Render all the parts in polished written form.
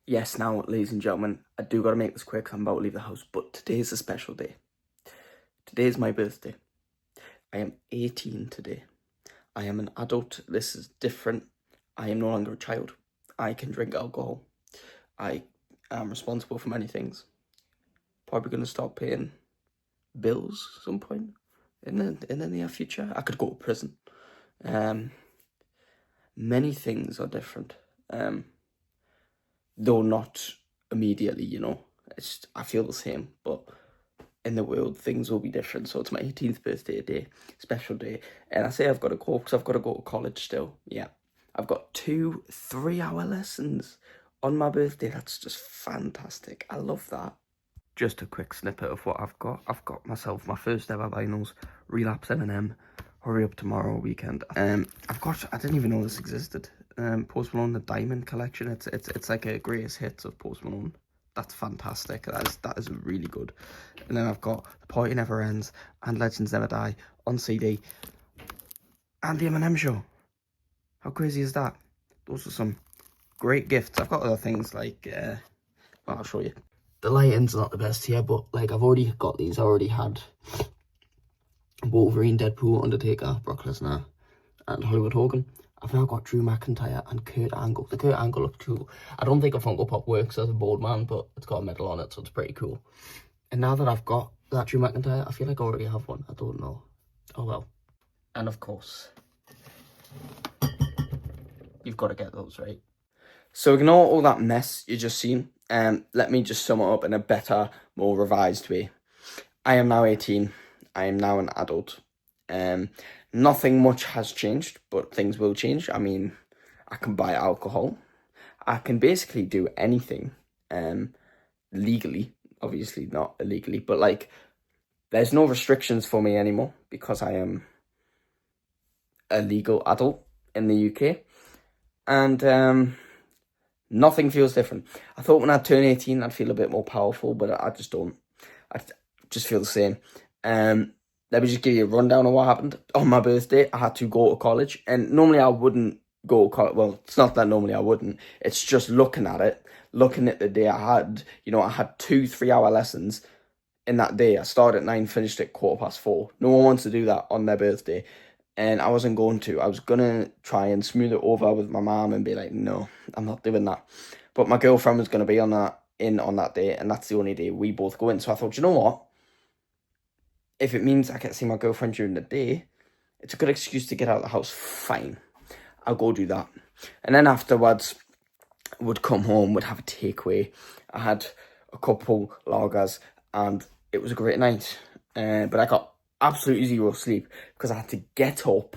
Yes, now, ladies and gentlemen, I do gotta make this quick 'cause I'm about to leave the house, but today is a special day. Today is my birthday. I am 18 today. I am an adult. This is different. I am no longer a child. I can drink alcohol. I am responsible for many things. Probably gonna start paying bills at some point in the near future. I could go to prison. Many things are different. Though not immediately, you know. I feel the same, but in the world, things will be different. So it's my 18th birthday day, special day. And I say I've got to go because I've got to go to college still. Yeah. I've got 2 3-hour lessons on my birthday. That's just fantastic. I love that. Just a quick snippet of what I've got. I've got myself my first ever vinyls, Relapse Eminem, Hurry Up Tomorrow Weekend. I didn't even know this existed. Post Malone, the Diamond Collection. It's like a greatest hits of Post Malone. That's fantastic. That is really good. And then I've got The Party Never Ends and Legends Never Die on CD. And The Eminem Show. How crazy is that? Those are some great gifts. I've got other things like, well, I'll show you. The lighting's not the best here, but like I've already got these. I already had Wolverine, Deadpool, Undertaker, Brock Lesnar, and Hollywood Hogan. I've now got Drew McIntyre and Kurt Angle. The Kurt Angle looks cool. I don't think a Funko Pop works as a bold man, but it's got a medal on it, so it's pretty cool. And now that I've got that Drew McIntyre, I feel like I already have one. I don't know. Oh well. And of course, you've got to get those, right? So ignore all that mess you just seen. Let me just sum it up in a better, more revised way. I am now 18. I am now an adult. Nothing much has changed, but things will change. I mean, I can buy alcohol. I can basically do anything legally, obviously not illegally, but like there's no restrictions for me anymore because I am a legal adult in the UK. And nothing feels different. I thought when I turn 18, I'd feel a bit more powerful, but I just don't. I just feel the same. Let me just give you a rundown of what happened. On my birthday, I had to go to college, and normally I wouldn't go to college. Well, it's not that normally I wouldn't. It's just looking at the day I had. You know, I had 2 3-hour lessons in that day. I started at 9, finished at 4:15. No one wants to do that on their birthday. And I wasn't going to. I was going to try and smooth it over with my mom and be like, no, I'm not doing that. But my girlfriend was going to be on that day, and that's the only day we both go in. So I thought, you know what? If it means I get to see my girlfriend during the day, it's a good excuse to get out of the house. Fine. I'll go do that. And then afterwards, would come home, would have a takeaway. I had a couple lagers, and it was a great night. But I got absolutely zero sleep because I had to get up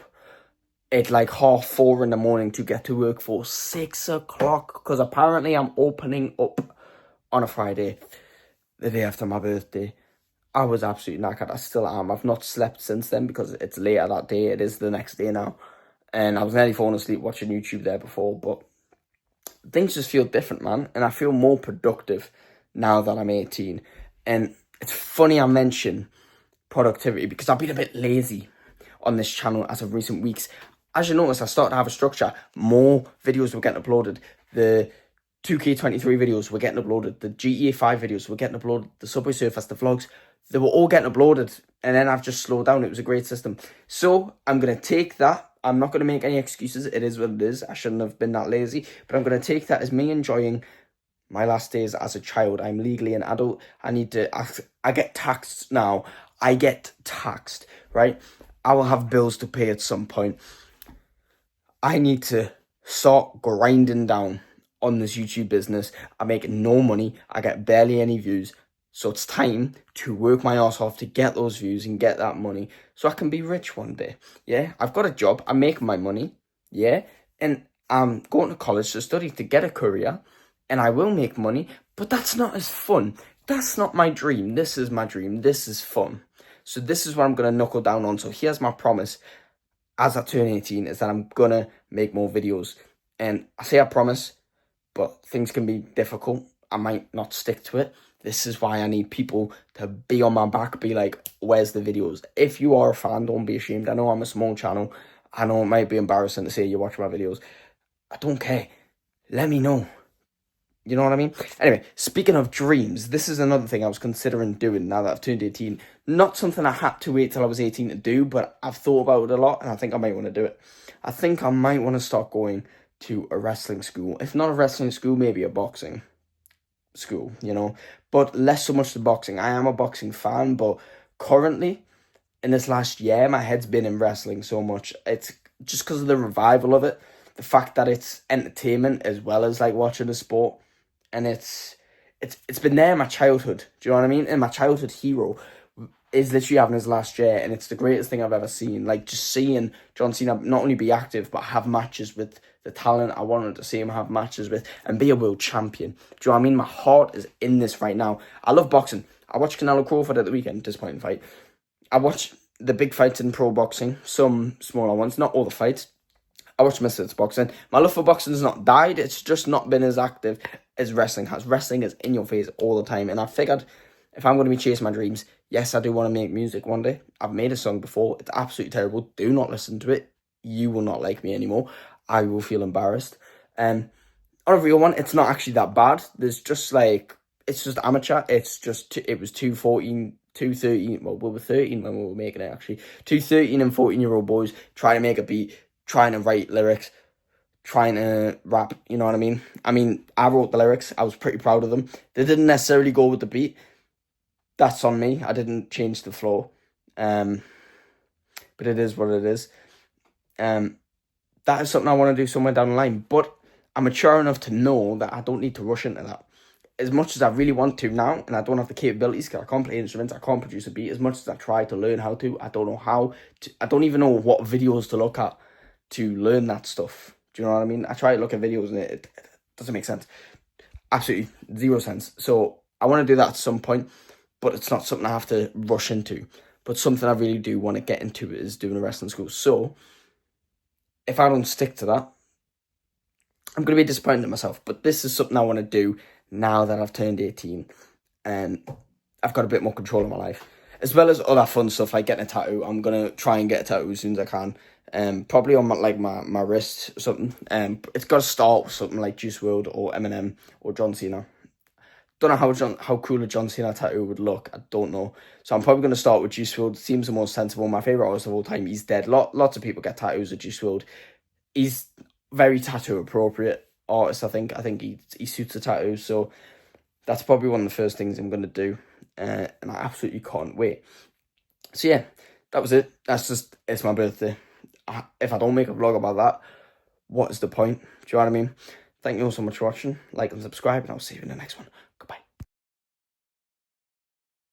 at like 4:30 in the morning to get to work for 6 o'clock because apparently I'm opening up on a Friday, the day after my birthday. I was absolutely knackered. I still am. I've not slept since then because it's later that day. It is the next day now. And I was nearly falling asleep watching YouTube there before, but things just feel different, man. And I feel more productive now that I'm 18. And it's funny I mention productivity because I've been a bit lazy on this channel as of recent weeks. As you notice, I started to have a structure. More videos were getting uploaded. The 2K23 videos were getting uploaded. The GTA 5 videos were getting uploaded. The Subway Surfers, the vlogs, they were all getting uploaded. And then I've just slowed down. It was a great system. So I'm going to take that. I'm not going to make any excuses. It is what it is. I shouldn't have been that lazy. But I'm going to take that as me enjoying my last days as a child. I'm legally an adult. I get taxed now. I get taxed, right? I will have bills to pay at some point. I need to start grinding down on this YouTube business. I make no money. I get barely any views. So it's time to work my ass off to get those views and get that money so I can be rich one day. Yeah, I've got a job. I'm making my money. Yeah, and I'm going to college to study to get a career. And I will make money, but that's not as fun. That's not my dream. This is my dream. This is fun. So this is what I'm going to knuckle down on. So here's my promise as I turn 18 is that I'm going to make more videos. And I say I promise, but things can be difficult. I might not stick to it. This is why I need people to be on my back, be like, where's the videos? If you are a fan, don't be ashamed. I know I'm a small channel. I know it might be embarrassing to say you watch my videos. I don't care. Let me know. You know what I mean? Anyway, speaking of dreams, this is another thing I was considering doing now that I've turned 18. Not something I had to wait till I was 18 to do, but I've thought about it a lot, and I think I might want to do it. I think I might want to start going to a wrestling school. If not a wrestling school, maybe a boxing school, but less so much the boxing. I am a boxing fan, but currently, in this last year, my head's been in wrestling so much. It's just because of the revival of it, the fact that it's entertainment as well as like watching the sport, and it's been there in my childhood. Do you know what I mean? And my childhood hero is literally having his last year, and it's the greatest thing I've ever seen. Like, just seeing John Cena not only be active, but have matches with the talent I wanted to see him have matches with, and be a world champion. Do you know what I mean? My heart is in this right now. I love boxing. I watched Canelo Crawford at the weekend, disappointing fight. I watch the big fights in pro boxing, some smaller ones, not all the fights. I watch Mr. Boxing. My love for boxing has not died. It's just not been as active as wrestling has. Wrestling is in your face all the time. And I figured if I'm going to be chasing my dreams, yes, I do want to make music one day. I've made a song before. It's absolutely terrible. Do not listen to it. You will not like me anymore. I will feel embarrassed. On a real one, it's not actually that bad. There's just like, it's just amateur. It's just, it was 213, well, we were 13 when we were making it, actually. 13 and 14-year-old boys trying to make a beat, trying to write lyrics, trying to rap, you know what I mean? I wrote the lyrics. I was pretty proud of them. They didn't necessarily go with the beat. That's on me. I didn't change the flow. But it is what it is. That is something I want to do somewhere down the line. But I'm mature enough to know that I don't need to rush into that. As much as I really want to now, and I don't have the capabilities because I can't play instruments, I can't produce a beat. As much as I try to learn how to, I don't know how to. I don't even know what videos to look at to learn that stuff. Do you know what I mean? I try to look at videos and it doesn't make sense. Absolutely zero sense. So I want to do that at some point, but it's not something I have to rush into. But something I really do want to get into is doing a wrestling school. So if I don't stick to that, I'm going to be disappointed in myself. But this is something I want to do now that I've turned 18 and I've got a bit more control of my life. As well as other fun stuff like getting a tattoo. I'm going to try and get a tattoo as soon as I can. Probably on my wrist or something. It's got to start with something like Juice WRLD or Eminem or John Cena. Don't know how cool a John Cena tattoo would look. I don't know. So I'm probably going to start with Juice WRLD. Seems the most sensible. My favourite artist of all time. He's dead. Lots of people get tattoos of Juice WRLD. He's very tattoo appropriate artist, I think. I think he suits the tattoos. So that's probably one of the first things I'm going to do. And I absolutely can't wait. So yeah, that was it. It's my birthday. If I don't make a vlog about that, what is the point? Do you know what I mean? Thank you all so much for watching. Like and subscribe, and I'll see you in the next one.